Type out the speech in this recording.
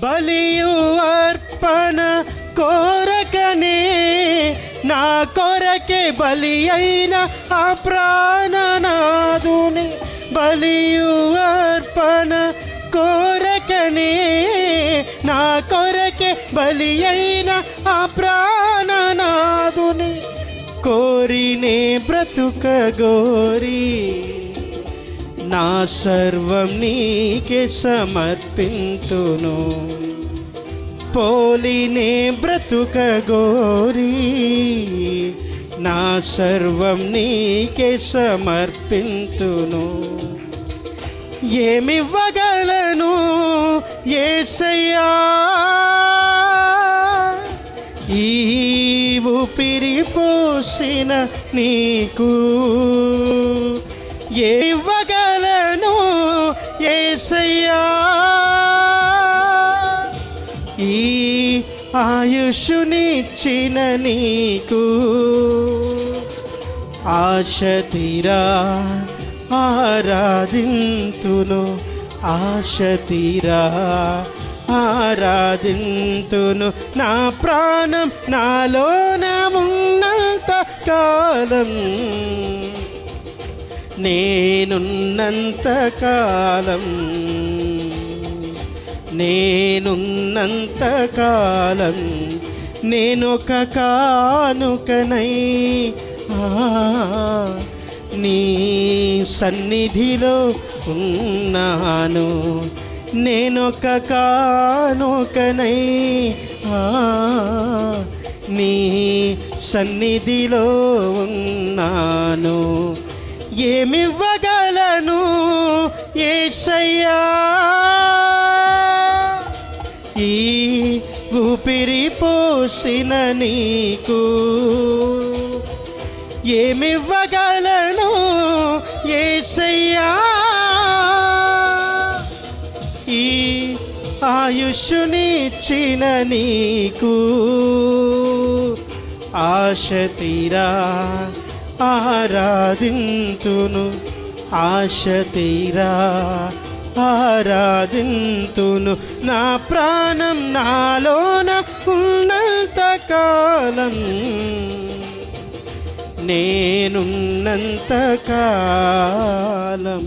బలియు అర్పణ కోరకనే నా కొరకే బలి అయిన ఆ ప్రాణనాదుని. బలియు అర్పణ కోరకనే నా కొరకే బలి అయిన ఆ ప్రాణనాదుని. కోరినే బ్రతుక గోరి నా సర్వం నీకే సమర్పింతును. పోలినే బ్రతుక గోరి నా సర్వం నీకే సమర్పింతును. ఏమివ్వగలను యేసయ్యా ఈ ఊపిరి పోసిన నీకు. ఏమివ్వగలను యేసయ్యా ఈ ఆయుష్నిచ్చిన నీకు. ఆశ తీరా ఆరాధింతును, ఆశ తీరా ఆరాధింతును. నా ప్రాణం నాలోన ఉన్నంత కాలం, నేనున్నంత కాలం, నేనున్నంత కాలం నేనొక కానుకనై నీ సన్నిధిలో ఉన్నాను. నేనొక కానుకనై నీ సన్నిధిలో ఉన్నాను. ఏమివ్వగలను యేసయ్యా ఈ ఊపిరి పోసిన నీకు. ఏమివ్వగలను యేసయ్యా ఈ ఆయుష్నిచ్చిన నీకు. ఆశ తీరా ఆరాధింతును, ఆశ తీరా ఆరాధింతును. నా ప్రాణం నాలోన ఉన్నంత కాలం, నేనున్నంత కాలం.